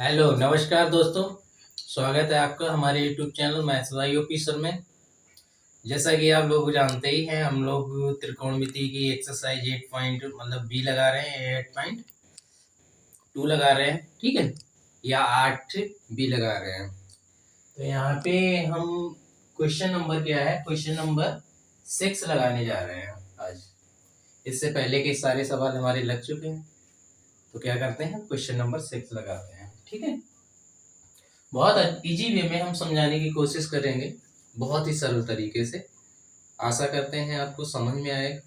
Hello नमस्कार दोस्तों। स्वागत है आपका हमारे YouTube channel maths by OP sir में। जैसा कि आप लोग जानते ही हैं, हम लोग त्रिकोणमिति की एक्सरसाइज 8 पॉइंट मतलब बी लगा रहे हैं, 8.2 लगा रहे हैं, ठीक है, या 8 बी लगा रहे हैं। तो यहाँ पे हम क्वेश्चन नंबर क्या है, क्वेश्चन नंबर 6 लगाने जा रहे हैं आज। इससे पहले के सारे सवाल हमारे लग चुके हैं, तो क्या करते हैं, क्वेश्चन नंबर 6 लगाते हैं, ठीक है। बहुत इजी वे में हम समझाने की कोशिश करेंगे, बहुत ही सरल तरीके से। आशा करते हैं आपको समझ में आएगा,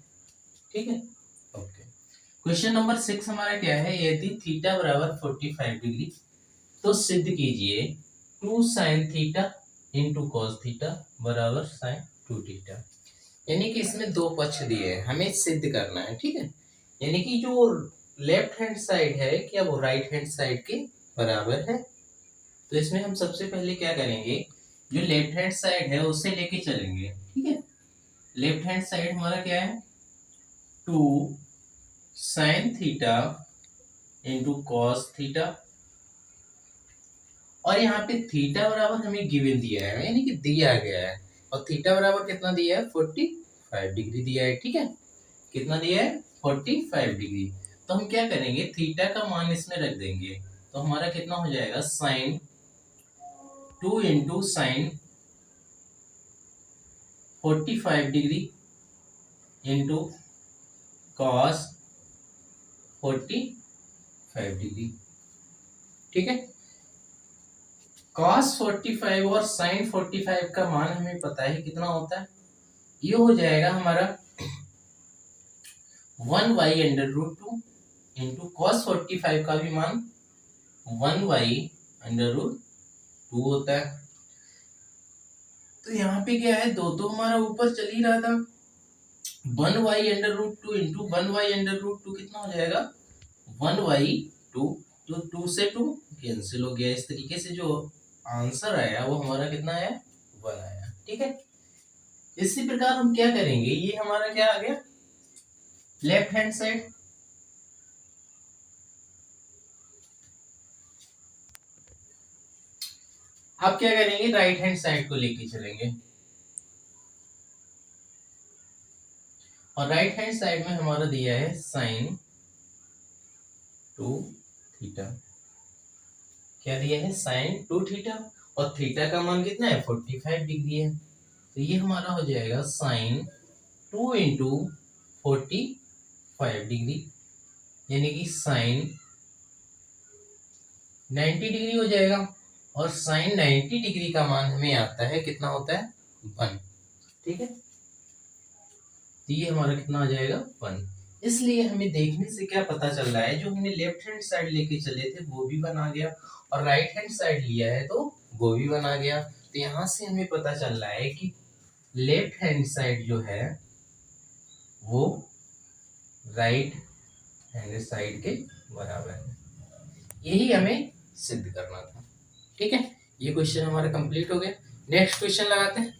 ठीक है। ओके, क्वेश्चन नंबर 6 हमारा क्या है, यदि थीटा बराबर 45 डिग्री तो सिद्ध कीजिए 2 sin theta into cos theta बराबर sin 2 थीटा। यानी कि इसमें दो पक्ष दिए हैं, हमें सिद्ध करना है, ठीक है। यानी कि जो लेफ्ट हैंड साइड है क्या वो राइट हैंड साइड के बराबर है। तो इसमें हम सबसे पहले क्या करेंगे, जो लेफ्ट हैंड साइड है उसे लेके चलेंगे, ठीक है। लेफ्ट हैंड साइड हमारा क्या है, 2 sin theta into cos theta, और यहाँ पे थीटा बराबर हमें गिवन दिया है, यानी कि दिया गया है, और थीटा बराबर कितना दिया है, 45 डिग्री दिया है, ठीक है। कितना दिया है, 45 डिग्री। तो हम क्या करेंगे, थीटा का मान इसमें रख देंगे, तो हमारा कितना हो जाएगा, sine 2 into sine 45 degree into cos 45 degree, ठीक है। कॉस 45 और साइन 45 का मान हमें पता है कितना होता है, ये हो जाएगा हमारा 1/√2 इंटू कॉस 45 का भी मान 1/√2 होता है। तो यहाँ पे क्या है, दो तो हमारा ऊपर चल ही रहा था, 1/√2 इंटू 1/√2 कितना हो जाएगा, 1/2। तो 2 से 2 कैंसिल हो गया। इस तरीके से जो आंसर आया वो हमारा कितना आया, 1 आया, ठीक है। इसी प्रकार हम क्या करेंगे, ये हमारा क्या आ गया, लेफ्ट हैंड साइड। अब क्या करेंगे, राइट हैंड साइड को लेके चलेंगे, और राइट हैंड साइड में हमारा दिया है साइन 2 थीटा। क्या दिया है, साइन 2 थीटा, और थीटा का मान कितना है, 45 डिग्री है। तो ये हमारा हो जाएगा साइन 2 इंटू 45 डिग्री, यानी कि साइन 90 डिग्री हो जाएगा, और साइन 90 डिग्री का मान हमें आता है, कितना होता है, 1, ठीक है। तो ये हमारा कितना आ जाएगा, 1। इसलिए हमें देखने से क्या पता चल रहा है, जो हमने लेफ्ट हैंड साइड लेके चले थे वो भी बना गया, और राइट हैंड साइड लिया है तो वो भी बना गया। तो यहाँ से हमें पता चल रहा है कि लेफ्ट हैंड साइड जो है वो राइट हैंड साइड के बराबर है। यही हमें सिद्ध करना था, ठीक है। ये क्वेश्चन हमारा कंप्लीट हो गया। नेक्स्ट क्वेश्चन लगाते हैं।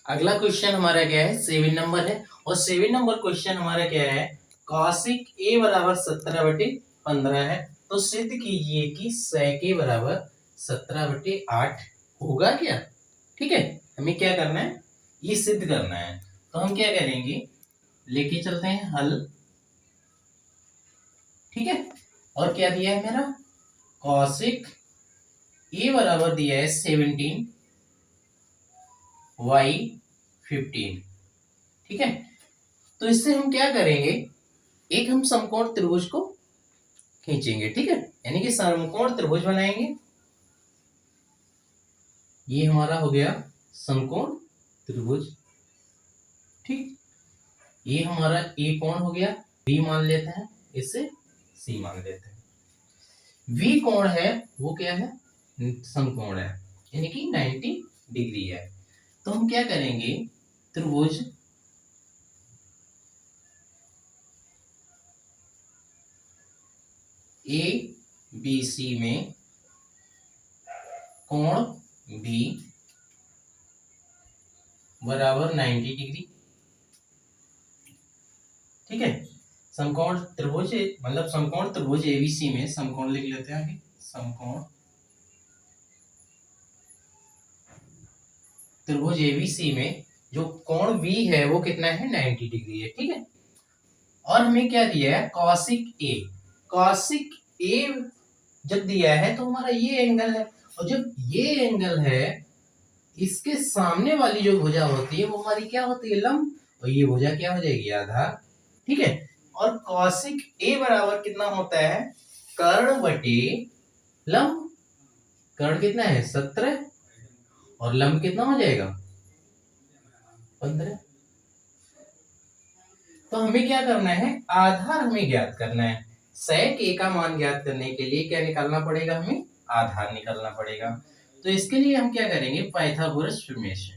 अगला क्वेश्चन हमारा क्या है, 7 नंबर है, और 7 नंबर क्वेश्चन हमारा क्या है, कॉसिक a बराबर 17/15 है, तो सिद्ध कीजिए कि sec a बराबर 17/8 होगा क्या, ठीक है। हमें क्या करना है, ये सिद्ध करना है। तो हम क्या करेंगे, लेके चलते हैं हल, ठीक है। और क्या दिया है मेरा, कॉसिक a बराबर दिया है 17 y 15, ठीक है। तो इससे हम क्या करेंगे, एक हम समकोण त्रिभुज को खींचेंगे, ठीक है, यानी कि समकोण त्रिभुज बनाएंगे। ये हमारा हो गया समकोण त्रिभुज, ठीक। ये हमारा ए कोण हो गया, बी मान लेते हैं, इसे सी मान लेते हैं। वी कोण है वो क्या है, समकोण है, यानी कि 90 डिग्री है। तो हम क्या करेंगे, त्रिभुज ए बी सी में कोण बी बराबर 90 डिग्री, ठीक है। समकोण त्रिभुज मतलब समकोण त्रिभुज एबीसी में समकोण लिख लेते हैं आगे, समकोण त्रिभुज एबीसी में जो कोण V है वो कितना है 90 डिग्री है। ठीक है, और हमें क्या दिया है कॉसिक ए। कॉसिक ए जब दिया है तो हमारा ये एंगल है, और जब ये एंगल है इसके सामने वाली जो भुजा होती है वो हमारी क्या होती है लंब, और ये भुजा क्या हो जाएगी आधार। ठीक है, और कॉसिक ए बराबर कितना होता है कर्ण बटे लंब। कर्ण कितना है 17 और लंब कितना हो जाएगा 15। तो हमें क्या करना है आधार हमें ज्ञात करना है। सेक ए का मान ज्ञात करने के लिए क्या निकालना पड़ेगा हमें आधार निकालना पड़ेगा। तो इसके लिए हम क्या करेंगे पाइथागोरस प्रमेय से।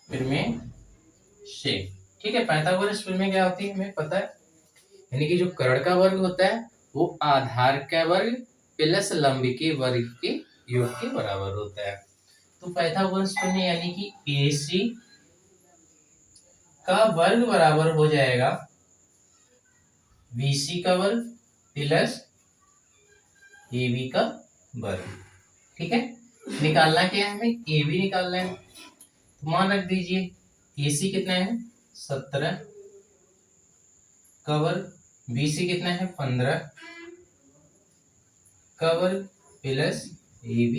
प्रमेय से ठीक है, पाइथागोरस प्रमेय क्या होती है हमें पता है, यानी कि जो कर्ण का वर्ग होता है वो आधार का वर्ग प्लस लंब के वर्ग के योग के बराबर होता है। तो पाइथागोरस प्रमेय यानी कि AC का वर्ग बराबर हो जाएगा BC का वर्ग प्लस AB का वर्ग। ठीक है, निकालना क्या है हमें AB निकालना है। तो मान रख दीजिए AC कितना है 17 का वर्ग, BC कितना है 15 का वर्ग प्लस AB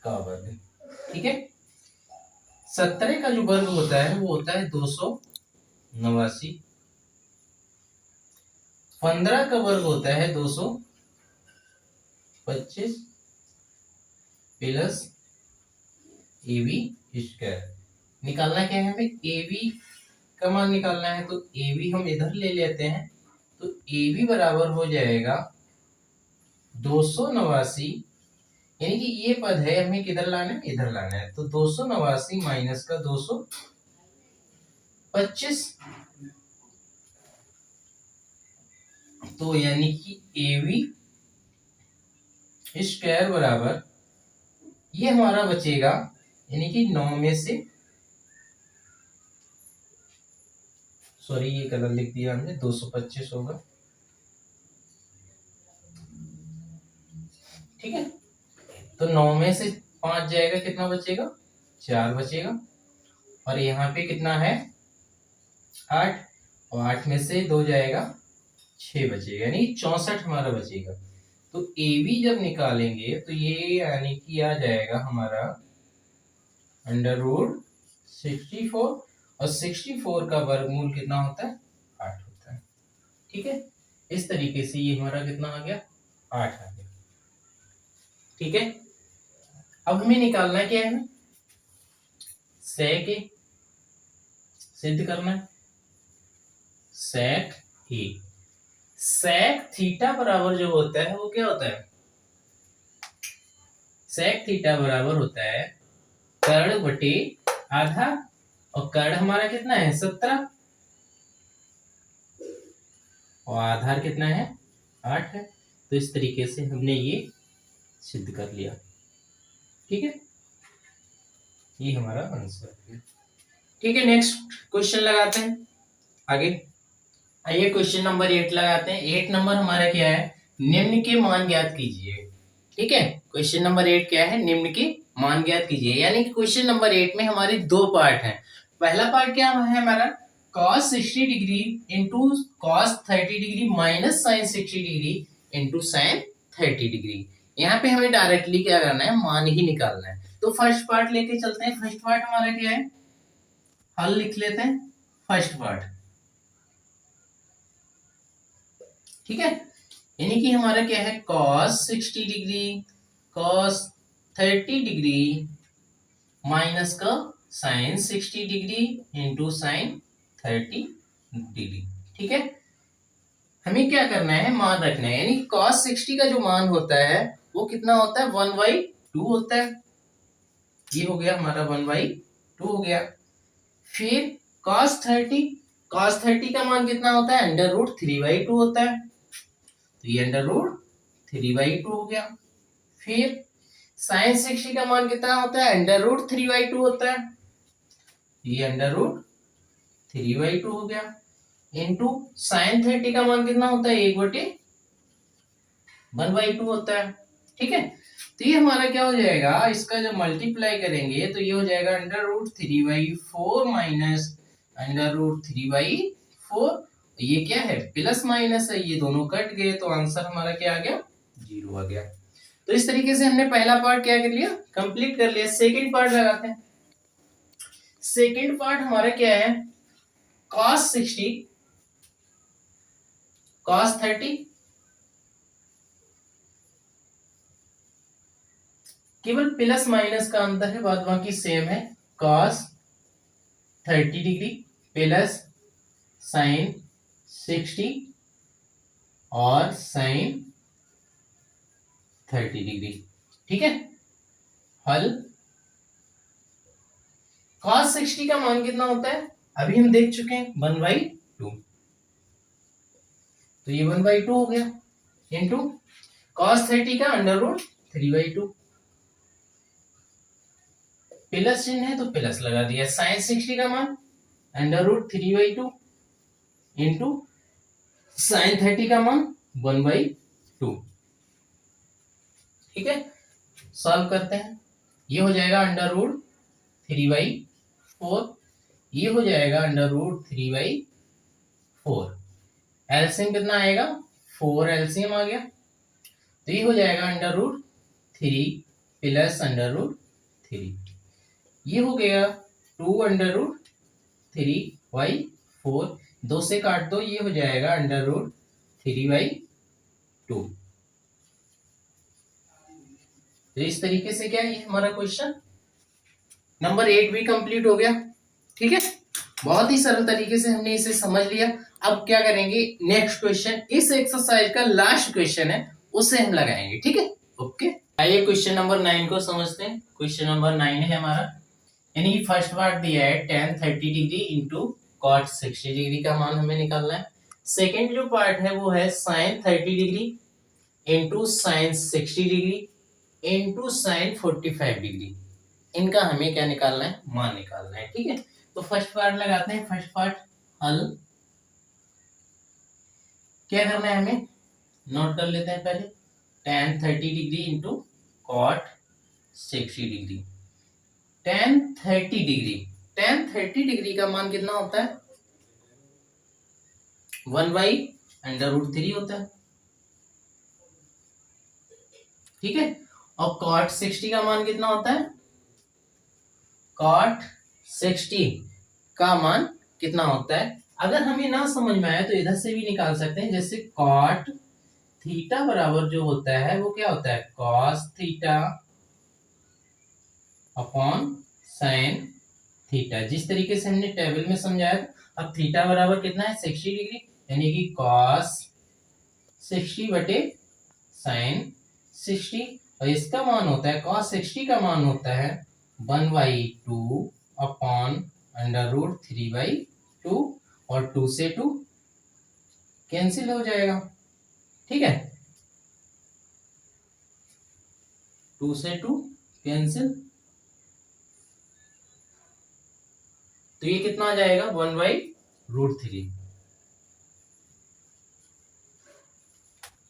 का वर्ग। ठीक है, 17 का जो वर्ग होता है वो होता है 289, 15 का वर्ग होता है 225 प्लस AB स्क्वायर। निकालना क्या है हमें AB का मान निकालना है, तो AB हम इधर ले लेते हैं। तो AB बराबर हो जाएगा 289, यानी कि ये पद है हमें किधर लाना है इधर लाना है। तो 289 माइनस का 225, तो यानी कि AB स्क्वायर बराबर ये हमारा बचेगा, यानी कि 9 में से सॉरी ये गलत लिख दिया हमने 225 होगा। ठीक है, तो 9 में से 5 जाएगा कितना बचेगा 4 बचेगा, और यहाँ पे कितना है 8, और 8 में से 2 जाएगा 6 बचेगा, यानी 64 हमारा बचेगा। तो AB जब निकालेंगे तो ये यानी कि आ जाएगा हमारा √64, और 64 का वर्गमूल कितना होता है 8 होता है। ठीक है, इस तरीके से ये हमारा कितना आ गया 8 आ गया। ठीक है, अब हमें निकालना क्या है सेक ए सिद्ध करना है। सेक ए सेक थीटा बराबर जो होता है वो क्या होता है सेक थीटा बराबर होता है कर्ण बटे आधार, और कर्ण हमारा कितना है 17 और आधार कितना है 8 है। तो इस तरीके से हमने ये सिद्ध कर लिया। ठीक है, ये हमारा आंसर है। ठीक है, नेक्स्ट क्वेश्चन लगाते हैं आगे। आइए क्वेश्चन नंबर 8 लगाते हैं। 8 नंबर हमारा क्या है निम्न के मान ज्ञात कीजिए। ठीक है, क्वेश्चन नंबर 8 क्या है निम्न के मान ज्ञात कीजिए, यानी कि क्वेश्चन नंबर 8 में हमारे 2 पार्ट हैं। पहला पार्ट क्या है हमारा cos 60 degree into cos 30 degree minus sin 60 degree into sin 30 degree. यहाँ पे हमें डायरेक्टली क्या करना है मान ही निकालना है। तो फर्स्ट पार्ट लेके चलते हैं। फर्स्ट पार्ट हमारा क्या है हल लिख लेते हैं फर्स्ट पार्ट। ठीक है, यानी कि हमारा क्या है cos 60 degree cos 30 degree minus का sin 60 degree into sin 30 degree. ठीक है, हमें क्या करना है मान रखना है, यानी cos 60 का जो मान होता है वो कितना होता है 1/2 होता है। ये हो गया हमारा 1/2 हो गया। फिर cos 30 का मान कितना होता है √3/2 होता है, तो ये √3/2 हो गया। फिर साइन 60 का मान कितना होता है, √3/2 होता है, ये √3/2 हो गया, इंटू साइन 30 का मान कितना होता है, 1/1/2 होता है। ठीक है, तो ये हमारा क्या हो जाएगा, इसका जब मल्टीप्लाई करेंगे तो ये हो जाएगा √3/4 माइनस √3/4, ये क्या है, प्लस माइनस है, ये दोनों कट गए तो आंसर हमारा क्या आ गया, 0 आ गया। तो इस तरीके से हमने पहला पार्ट क्या कर लिया, कंप्लीट कर लिया। सेकंड पार्ट लगाते हैं। सेकंड पार्ट हमारा क्या है, cos 60 cos 30, केवल प्लस माइनस का अंतर है, बाद बाकी सेम है। cos 30 डिग्री प्लस साइन 60 और साइन 30 डिग्री। ठीक है, हल। cos 60 का मान कितना होता है, अभी हम देख चुके हैं, 1/2, तो ये 1/2 हो गया, इंटू cos 30 का √3/2, प्लस चिन्ह है तो प्लस लगा दिया, साइन 60 का मान √3/2 इंटू साइन 30 का मान 1/2। ठीक है, सॉल्व करते हैं। ये हो जाएगा √3/4, ये हो जाएगा √3/4, एलसीएम कितना आएगा, 4 एलसीएम आ गया, तो ये हो जाएगा √3 प्लस √3, ये हो गया 2√3/4, 2 से काट दो, ये हो जाएगा √3/2। तो इस तरीके से क्या है, ये हमारा क्वेश्चन नंबर 8 भी कंप्लीट हो गया। ठीक है, बहुत ही सरल तरीके से हमने इसे समझ लिया। अब क्या करेंगे, नेक्स्ट क्वेश्चन, इस एक्सरसाइज का लास्ट क्वेश्चन है, उसे हम लगाएंगे। ठीक है, ओके। आइए क्वेश्चन नंबर 9 को समझते हैं। क्वेश्चन नंबर 9 है हमारा, यानी फर्स्ट पार्ट दिया है tan 30 degree into cot 60 degree का मान हमें निकालना है। सेकेंड जो पार्ट है वो है sin 30 degree into sin 60 degree into sin 45 degree, इनका हमें क्या निकालना है, मान निकालना है। ठीक है, तो फर्स्ट पार्ट लगाते हैं। फर्स्ट पार्ट हल, क्या करना है हमें, नोट कर लेते हैं पहले, tan 30 degree into cot 60 degree. tan 30 degree, tan 30 degree का मान कितना होता है, 1/√3 होता है। ठीक है, और cot 60 का मान कितना होता है, cot 60 का मान कितना होता है, अगर हमें ना समझ में आए तो इधर से भी निकाल सकते हैं, जैसे cot थीटा बराबर जो होता है वो क्या होता है, cos theta upon sin theta, जिस तरीके से हमने टेबल में समझाया। अब थीटा बराबर कितना है, 60 डिग्री, यानी कि cos 60 बटे sin 60, और इसका मान होता है, cos 60 का मान होता है 1/2 अपॉन √3/2, और 2 से 2 कैंसिल हो जाएगा। ठीक है, 2 से 2 कैंसिल, तो ये कितना आ जाएगा, 1/√3,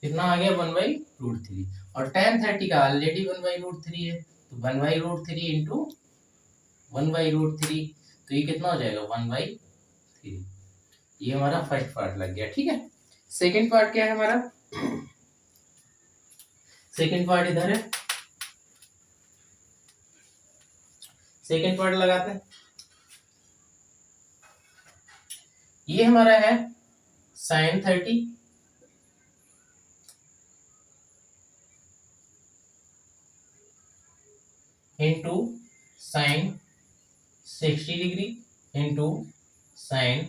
कितना आ गया, 1/√3, और tan 30 का ऑलरेडी 1/√3 है, तो 1/√3 इंटू 1/√3, तो ये कितना हो जाएगा, 1/3। ये हमारा फर्स्ट पार्ट लग गया। ठीक है, सेकंड पार्ट क्या है हमारा, सेकंड पार्ट इधर है, सेकंड पार्ट लगाते हैं। ये हमारा है sin 30 into sin 60 degree into sin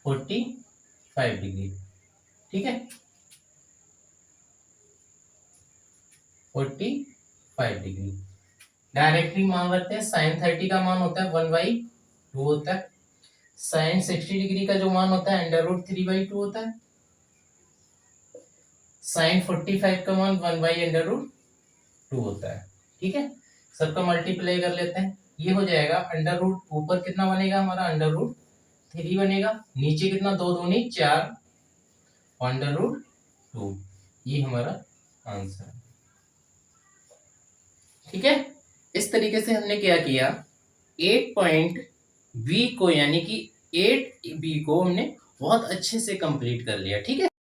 45 degree. ठीक है, 45 डिग्री डायरेक्टली मान रखते हैं। sin 30 का मान होता है 1/2 होता है, sin 60 डिग्री का जो मान होता है √3/2 होता है, sin 45 का मान 1/√2 होता है। ठीक है, सबका मल्टीप्लाई कर लेते हैं। ये हो जाएगा अंडर रूट, ऊपर कितना बनेगा हमारा अंडर रूट 3 बनेगा, नीचे कितना 2 दूनी 4 अंडर रूट 2। ये हमारा आंसर है। ठीक है, इस तरीके से हमने क्या किया, 8 पॉइंट बी को यानी कि 8 बी को हमने बहुत अच्छे से कंप्लीट कर लिया। ठीक है।